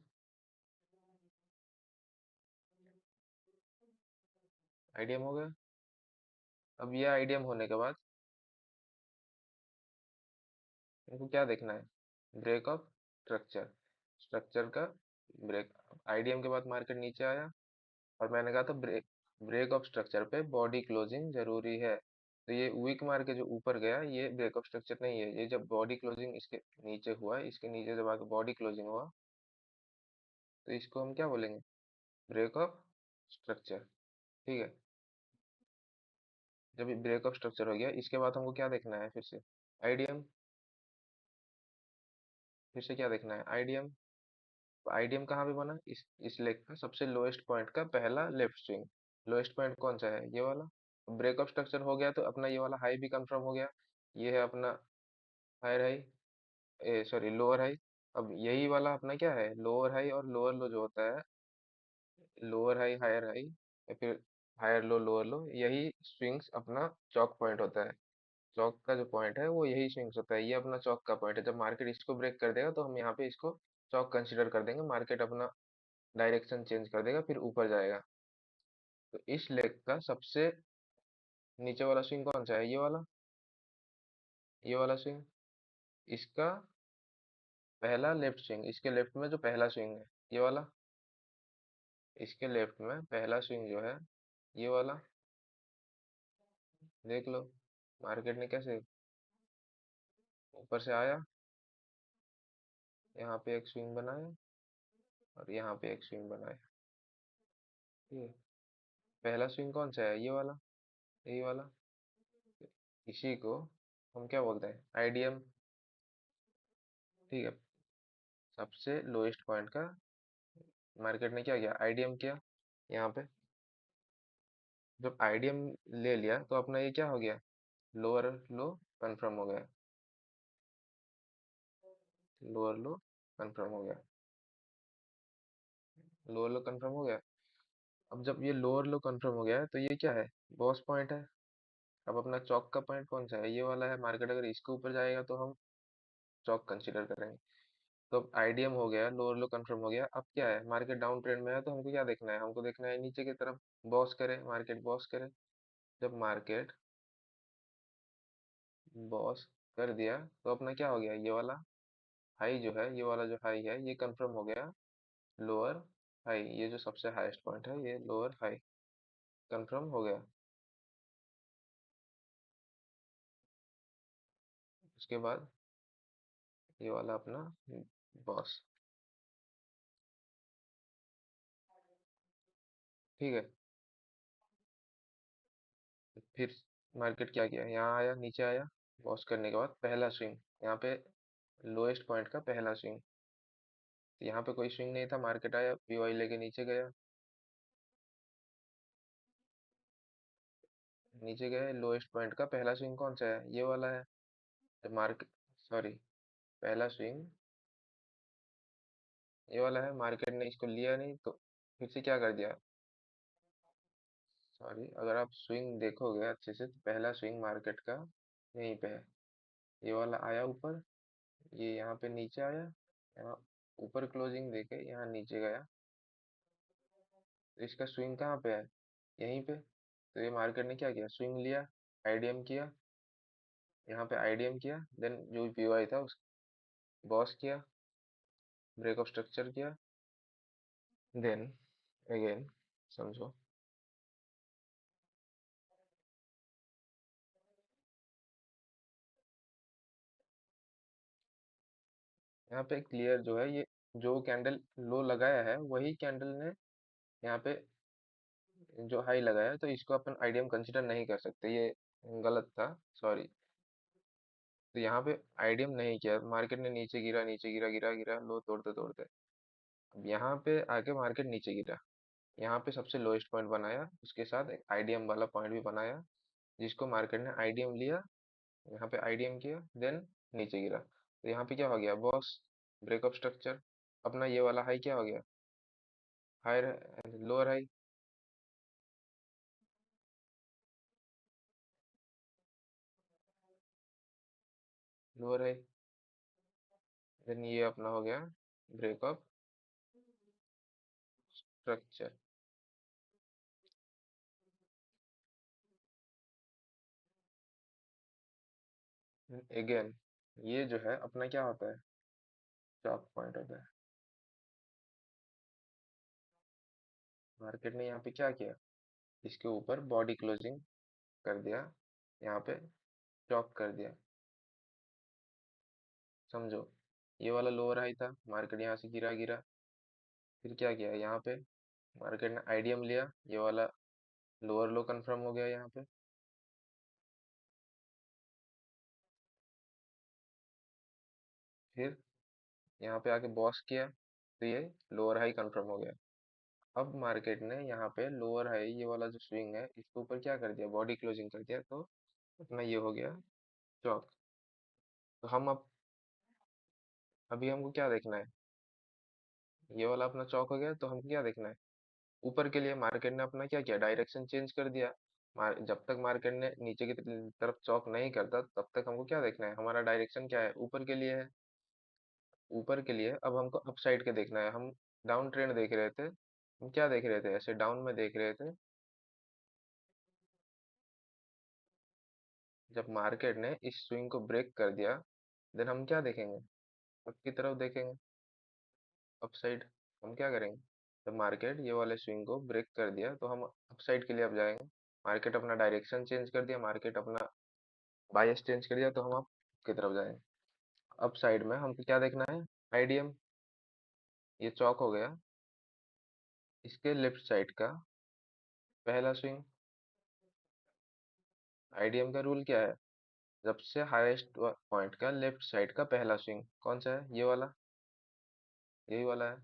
[SPEAKER 1] आईडीएम हो गया। अब ये आईडीएम होने के बाद इनको क्या देखना है? Break of structure. स्ट्रक्चर का ब्रेक। आईडीएम के बाद मार्केट नीचे आया और मैंने कहा था ब्रेक ब्रेक ऑफ स्ट्रक्चर पे बॉडी क्लोजिंग जरूरी है। तो ये वीक मार के जो ऊपर गया ये ब्रेक ऑफ स्ट्रक्चर नहीं है। ये जब बॉडी क्लोजिंग इसके नीचे हुआ, इसके नीचे जब आके बॉडी क्लोजिंग हुआ, तो इसको हम क्या बोलेंगे? Break of structure. ठीक है। जब ब्रेक ऑफ स्ट्रक्चर हो गया, इसके बाद हमको क्या देखना है फिर से? आईडीएम। फिर से क्या देखना है? आईडीएम। आईडीएम कहाँ पे बना? इस लेग का सबसे लोएस्ट पॉइंट का पहला लेफ्ट स्विंग। लोएस्ट पॉइंट कौन सा है? ये वाला। ब्रेक ऑफ स्ट्रक्चर हो गया तो अपना ये वाला हाई भी कंफर्म हो गया। ये है अपना हायर हाई, ए सॉरी लोअर हाई। अब यही वाला अपना क्या है? लोअर हाई और लोअर लो जो होता है, लोअर हाई हायर हाई या फिर हायर लो लोअर लो, यही स्विंग्स अपना चौक पॉइंट होता है। चौक का जो पॉइंट है वो यही स्विंग्स होता है। ये अपना चौक का पॉइंट है। जब मार्केट इसको ब्रेक कर देगा तो हम यहाँ पे इसको चौक कंसीडर कर देंगे। मार्केट अपना डायरेक्शन चेंज कर देगा, फिर ऊपर जाएगा। तो इस लेग का सबसे नीचे वाला स्विंग कौन सा है? ये वाला। ये वाला स्विंग। इसका पहला लेफ्ट स्विंग, इसके लेफ्ट में जो पहला स्विंग है ये वाला। इसके लेफ्ट में पहला स्विंग जो है ये वाला। देख लो मार्केट ने कैसे ऊपर से आया, यहाँ पे एक स्विंग बनाया और यहाँ पे एक स्विंग बनाया। ठीक है। पहला स्विंग कौन सा है? ये वाला। यही वाला। इसी को हम क्या बोलते हैं? आईडीएम। ठीक है। सबसे लोएस्ट पॉइंट का मार्केट ने क्या किया? आईडीएम किया यहाँ पे। जब आईडीएम ले लिया तो अपना ये क्या हो गया? लोअर लो कंफर्म हो गया। लोअर लो कंफर्म हो गया। लोअर लो कंफर्म हो गया। अब जब ये लोअर लो कंफर्म हो गया है तो ये क्या है? बॉस पॉइंट है। अब अपना चौक का पॉइंट कौन सा है? ये वाला है। मार्केट अगर इसके ऊपर जाएगा तो हम चौक कंसीडर करेंगे। तो अब आईडीएम हो गया, लोअर लो कंफर्म हो गया। अब क्या है? मार्केट डाउन ट्रेंड में है तो हमको क्या देखना है? हमको देखना है नीचे की तरफ बॉस करे, मार्केट बॉस करे। जब मार्केट बॉस कर दिया तो अपना क्या हो गया? ये वाला हाई जो है, ये वाला जो हाई है ये कंफर्म हो गया। लोअर हाई, ये जो सबसे हाईएस्ट पॉइंट है ये लोअर हाई कंफर्म हो गया। उसके बाद ये वाला अपना बॉस। ठीक है। फिर मार्केट क्या किया? यहाँ आया, नीचे आया। बॉस करने के बाद पहला स्विंग यहाँ पे लोएस्ट पॉइंट का पहला स्विंग। तो यहाँ पे कोई स्विंग नहीं था, मार्केट आया पीवाई लेके नीचे गया। नीचे गए, लोएस्ट पॉइंट का पहला स्विंग कौन सा है? ये वाला है। जब मार्केट सॉरी पहला स्विंग ये वाला है। मार्केट ने इसको लिया नहीं तो फिर से क्या कर दिया? सॉरी, अगर आप स्विंग देखोगे अच्छे से तो पहला स्विंग मार्केट का यहीं पे है। ये वाला आया ऊपर, ये यहाँ पे नीचे आया, यहाँ ऊपर क्लोजिंग देके यहाँ नीचे गया। तो इसका स्विंग कहाँ पे है? यहीं पे। तो ये मार्केट ने क्या किया? स्विंग लिया, आईडीएम किया, यहाँ पे आईडीएम किया, देन जो पीवाई था उस बॉस किया, ब्रेक ऑफ स्ट्रक्चर किया, देन अगेन समझो। यहाँ पे क्लियर जो है, ये जो कैंडल लो लगाया है वही कैंडल ने यहाँ पे जो हाई लगाया है, तो इसको अपन आईडीएम कंसिडर नहीं कर सकते। ये गलत था, सॉरी। तो यहाँ पे आईडीएम नहीं किया, मार्केट ने नीचे गिरा, नीचे गिरा, गिरा गिरा लो तोड़ते तोड़ते। अब यहाँ पे आके मार्केट नीचे गिरा, यहाँ पे सबसे लोएस्ट पॉइंट बनाया, उसके साथ एक आईडीएम वाला पॉइंट भी बनाया, जिसको मार्केट ने आईडीएम लिया, यहाँ पे आईडीएम किया, देन नीचे गिरा। तो यहाँ पे क्या हो गया? BOS, break of structure. अपना ये वाला हाई क्या हो गया? Higher lower high. Lower high, then ये अपना हो गया ब्रेक ऑफ स्ट्रक्चर। अगेन ये जो है अपना क्या होता है, चॉक पॉइंट होता है। मार्केट ने यहाँ पे क्या किया, इसके ऊपर बॉडी क्लोजिंग कर दिया, यहाँ पे चॉक कर दिया। समझो, ये वाला लोअर हाई था, मार्केट यहाँ से गिरा गिरा, फिर क्या किया यहाँ पे मार्केट ने आईडियम लिया, ये वाला लोअर लो कंफर्म हो गया यहाँ पे। फिर यहाँ पे आके बॉस किया, तो ये लोअर हाई कंफर्म हो गया। अब मार्केट ने यहाँ पे लोअर हाई ये वाला जो स्विंग है इसके ऊपर क्या कर दिया, बॉडी क्लोजिंग कर दिया, तो अपना ये हो गया चौक। तो हम अब अभी हमको क्या देखना है, ये वाला अपना चौक हो गया, तो हमको क्या देखना है, ऊपर के लिए मार्केट ने अपना क्या किया, डायरेक्शन चेंज कर दिया। जब तक मार्केट ने नीचे की तरफ चौक नहीं करता तब तक हमको क्या देखना है, हमारा डायरेक्शन क्या है, ऊपर के लिए है। ऊपर के लिए अब हमको अप साइड के देखना है। हम डाउन ट्रेंड देख रहे थे, हम क्या देख रहे थे, ऐसे डाउन में देख रहे थे। जब मार्केट ने इस स्विंग को ब्रेक कर दिया, देन हम क्या देखेंगे, अप की तरफ देखेंगे, अप साइड। हम क्या करेंगे, जब मार्केट ये वाले स्विंग को ब्रेक कर दिया तो हम अप साइड के लिए अब जाएंगे। मार्केट अपना डायरेक्शन चेंज कर दिया, मार्केट अपना बायस चेंज कर दिया, तो हम अप की तरफ जाएंगे। अप साइड में हमको क्या देखना है, आईडीएम, ये चौक हो गया, इसके लेफ्ट साइड का पहला स्विंग। आईडीएम का रूल क्या है, सबसे हाईएस्ट पॉइंट का लेफ्ट साइड का पहला स्विंग कौन सा है, ये वाला, यही वाला है।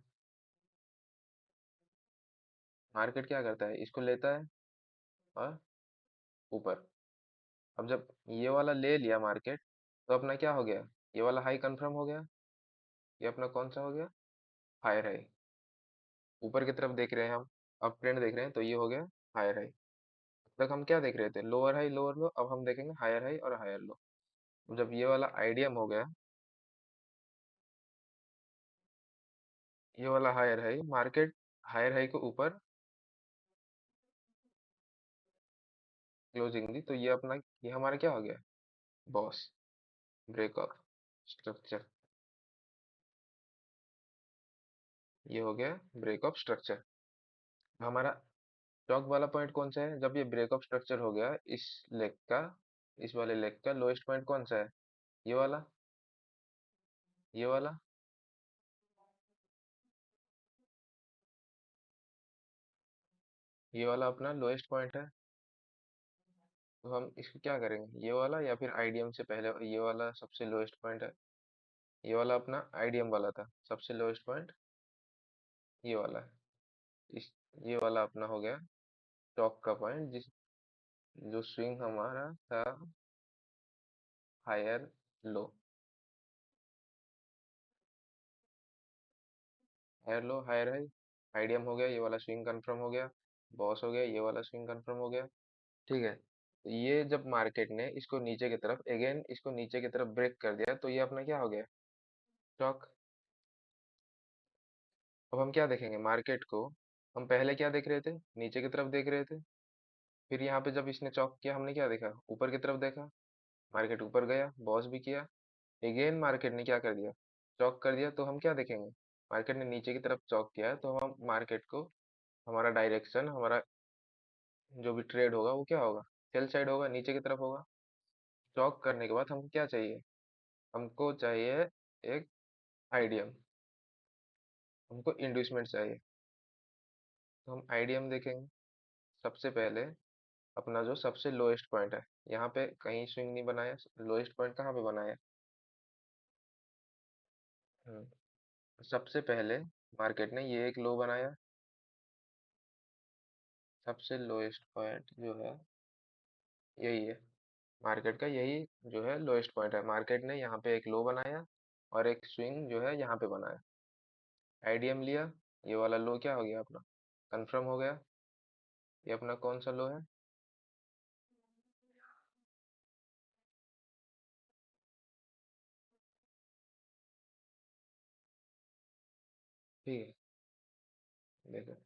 [SPEAKER 1] मार्केट क्या करता है, इसको लेता है और ऊपर। अब जब ये वाला ले लिया मार्केट, तो अपना क्या हो गया, ये वाला हाई कंफर्म हो गया, ये अपना कौन सा हो गया, हायर हाई। ऊपर की तरफ देख रहे हैं हम, अप ट्रेंड देख रहे हैं, तो ये हो गया हायर हाई। अब तक हम क्या देख रहे थे, लोअर हाई लोअर लो, अब हम देखेंगे हायर हाई और हायर लो। जब ये वाला आइडियम हो गया, ये वाला higher high, market higher high के ऊपर क्लोजिंग दी, तो ये अपना, ये हमारा क्या हो गया, बॉस ब्रेक ऑफ स्ट्रक्चर। ये हो गया ब्रेक ऑफ स्ट्रक्चर। हमारा चौक वाला पॉइंट कौन सा है, जब ये ब्रेक ऑफ स्ट्रक्चर हो गया इस लेग का, इस वाले लेग का लोएस्ट पॉइंट कौन सा है, ये वाला, ये वाला। ये वाला अपना लोएस्ट पॉइंट है, तो हम इसको क्या करेंगे, ये वाला या फिर आईडीएम से पहले, ये वाला सबसे लोएस्ट पॉइंट है, ये वाला अपना आईडीएम वाला था, सबसे लोएस्ट पॉइंट ये वाला है। इस ये वाला अपना हो गया टॉप का पॉइंट, जिस जो स्विंग हमारा था higher low, higher low higher high, IDM हो गया, ये वाला स्विंग कंफर्म हो गया, बॉस हो गया, ये वाला स्विंग कंफर्म हो गया। ठीक है, तो ये जब मार्केट ने इसको नीचे की तरफ, अगेन इसको नीचे की तरफ ब्रेक कर दिया, तो ये अपना क्या हो गया, स्टॉक। अब हम क्या देखेंगे मार्केट को, हम पहले क्या देख रहे थे, नीचे की तरफ देख रहे थे। फिर यहाँ पे जब इसने चौक किया, हमने क्या देखा, ऊपर की तरफ देखा। मार्केट ऊपर गया, बॉस भी किया, अगेन मार्केट ने क्या कर दिया, चौक कर दिया, तो हम क्या देखेंगे, मार्केट ने नीचे की तरफ चौक किया है, तो हम मार्केट को, हमारा डायरेक्शन, हमारा जो भी ट्रेड होगा वो क्या होगा, सेल साइड होगा, नीचे की तरफ होगा। चौक करने के बाद हमको क्या चाहिए, हमको चाहिए एक आईडीएम, हमको इंड्यूसमेंट चाहिए। तो हम आईडीएम देखेंगे, सबसे पहले अपना जो सबसे लोएस्ट पॉइंट है, यहाँ पे कहीं स्विंग नहीं बनाया, लोएस्ट पॉइंट कहाँ पे बनाया, सबसे पहले मार्केट ने ये एक लो बनाया, सबसे लोएस्ट पॉइंट जो है यही है, मार्केट का यही जो है लोएस्ट पॉइंट है। मार्केट ने यहाँ पे एक लो बनाया और एक स्विंग जो है यहाँ पे बनाया, आईडीएम लिया, ये वाला लो क्या हो गया अपना, कंफर्म हो गया। ये अपना कौन सा लो है, ठीक है, देखो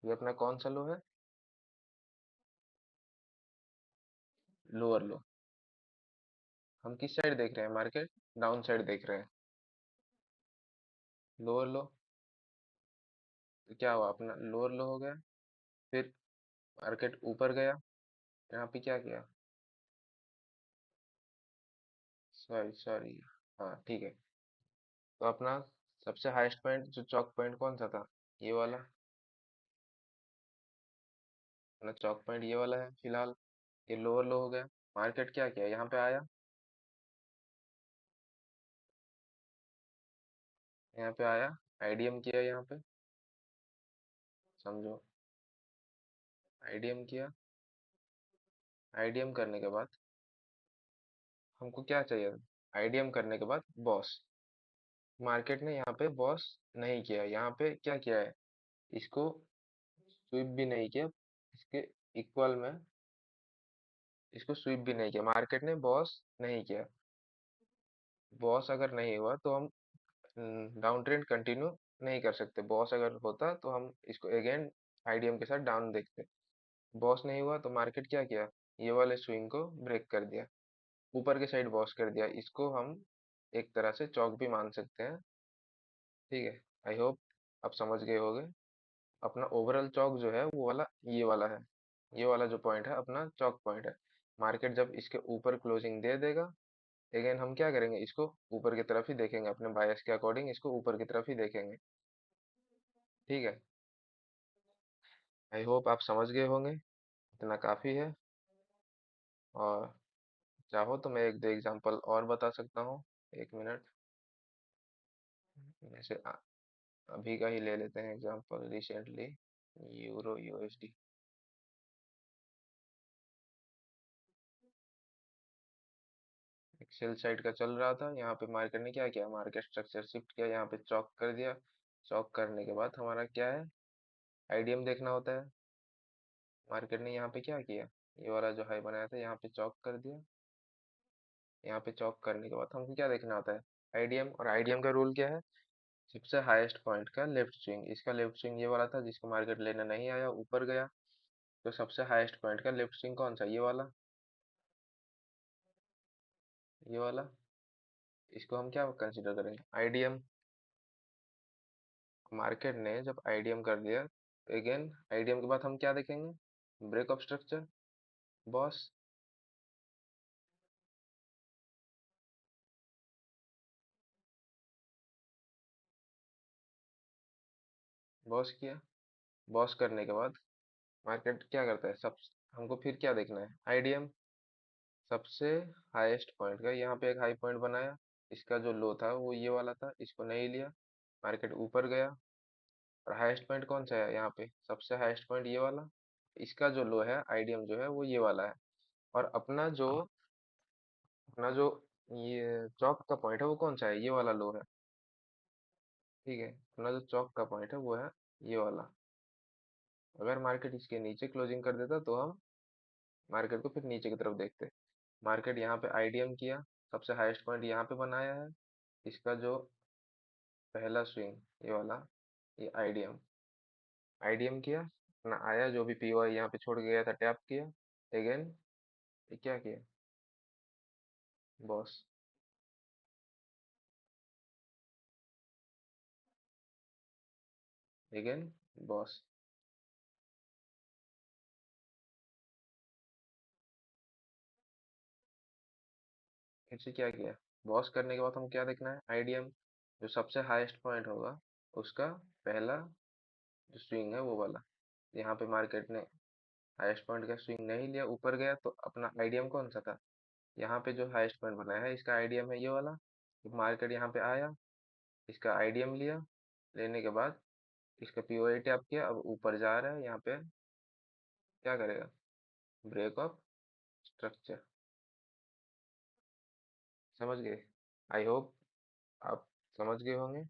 [SPEAKER 1] ये अपना कौन सा लो है? लोअर लो। हम किस साइड देख रहे हैं? मार्केट डाउन साइड देख रहे हैं। लोअर लो, तो क्या हुआ? अपना लोअर लो हो गया। फिर मार्केट ऊपर गया, यहाँ पे क्या किया? सॉरी सॉरी, हाँ ठीक है। तो अपना सबसे हाईएस्ट पॉइंट जो चौक पॉइंट कौन सा था? ये वाला। अपना चौक पॉइंट ये वाला है फिलहाल। ये लोअर लो हो गया। मार्केट क्या किया? यहाँ पे आया, यहाँ पे आया, आईडीएम किया यहाँ पे, समझो। आईडीएम किया। आईडीएम करने के बाद हमको क्या चाहिए? आईडीएम करने के बाद बॉस। मार्केट ने यहाँ पे बॉस नहीं किया, यहाँ पे क्या किया है? इसको स्वीप भी नहीं किया, इसके इक्वल में इसको स्वीप भी नहीं किया। मार्केट ने बॉस नहीं किया। बॉस अगर नहीं हुआ तो हम डाउन ट्रेंड कंटिन्यू नहीं कर सकते। बॉस अगर होता तो हम इसको अगेन आईडीएम के साथ डाउन देखते। बॉस नहीं हुआ तो मार्केट क्या किया? ये वाले स्विंग को ब्रेक कर दिया, ऊपर के साइड बॉस कर दिया। इसको हम एक तरह से चौक भी मान सकते हैं। ठीक है, आई होप आप समझ गए होंगे। अपना ओवरऑल चौक जो है वो वाला ये वाला है। ये वाला जो पॉइंट है अपना चौक पॉइंट है। मार्केट जब इसके ऊपर क्लोजिंग दे देगा, अगेन हम क्या करेंगे? इसको ऊपर की तरफ ही देखेंगे, अपने बायस के अकॉर्डिंग इसको ऊपर की तरफ ही देखेंगे। ठीक है, आई होप आप समझ गए होंगे। इतना काफ़ी है। और चाहो तो मैं एक दो एग्जांपल और बता सकता हूँ। एक मिनट। जैसे अभी का ही ले लेते हैं एग्जांपल, रिसेंटली यूरो यूएसडी। एक्सेल साइड का चल रहा था, यहाँ पे मार्केट ने क्या किया? मार्केट स्ट्रक्चर शिफ्ट किया, यहाँ पे चौक कर दिया। चौक करने के बाद हमारा क्या है? आईडीएम देखना होता है। मार्केट ने यहाँ पे क्या किया? ये वाला जो हाई बनाया था यहाँ पे चौक कर दिया। यहाँ पे चौक करने के बाद हमको क्या देखना होता है? आईडीएम। और आईडीएम का रूल क्या है? सबसे हाईएस्ट पॉइंट का लेफ्ट स्विंग। इसका लेफ्ट स्विंग ये वाला था जिसको मार्केट लेने नहीं आया, ऊपर गया। तो सबसे हाईएस्ट पॉइंट का लेफ्ट स्विंग कौन सा? ये वाला। ये वाला। इसको हम क्या कंसीडर करेंगे? आईडीएम। मार्केट ने जब आईडीएम कर दिया, अगेन आईडीएम के बाद हम क्या देखेंगे? Break of structure, BOS. BOS किया। बॉस करने के बाद मार्केट क्या करता है? सब हमको फिर क्या देखना है? आईडीएम। सबसे हाईएस्ट पॉइंट का यहाँ पे एक हाई पॉइंट बनाया। इसका जो लो था वो ये वाला था, इसको नहीं लिया। मार्केट ऊपर गया। और हाईएस्ट पॉइंट कौन सा है? यहाँ पे सबसे हाईएस्ट पॉइंट ये वाला। इसका जो लो है आईडीएम जो है वो ये वाला है। और अपना जो ये चौक का पॉइंट है वो कौन सा है? ये वाला लो है। ठीक है, अपना जो चौक का पॉइंट है वो है ये वाला। अगर मार्केट इसके नीचे क्लोजिंग कर देता तो हम मार्केट को फिर नीचे की तरफ देखते। मार्केट यहाँ पे आईडीएम किया, सबसे हाईएस्ट पॉइंट यहाँ पे बनाया है। इसका जो पहला स्विंग ये वाला, ये आईडीएम। आईडीएम किया, अपना आया जो भी पीओआई यहाँ पे छोड़ के गया था टैप किया। अगेन ये क्या किया? बॉस। Again boss. फिर से क्या किया? बॉस करने के बाद हम क्या देखना है? आईडीएम। जो सबसे हाईएस्ट पॉइंट होगा उसका पहला जो स्विंग है वो वाला। यहाँ पे मार्केट ने हाईएस्ट पॉइंट का स्विंग नहीं लिया, ऊपर गया, तो अपना आईडीएम कौन सा था? यहाँ पे जो हाईएस्ट पॉइंट बनाया है इसका आईडीएम है ये वाला। तो मार्केट यहाँ पे आया, इसका आईडीएम लिया। लेने के बाद इसका पीओआई टैप किया, अब ऊपर जा रहा है। यहाँ पे क्या करेगा? Break of structure. समझ गए? आई होप आप समझ गए होंगे।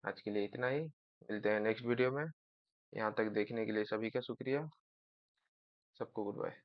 [SPEAKER 1] आज के लिए इतना ही, मिलते हैं नेक्स्ट वीडियो में। यहाँ तक देखने के लिए सभी का शुक्रिया। सबको गुड बाय।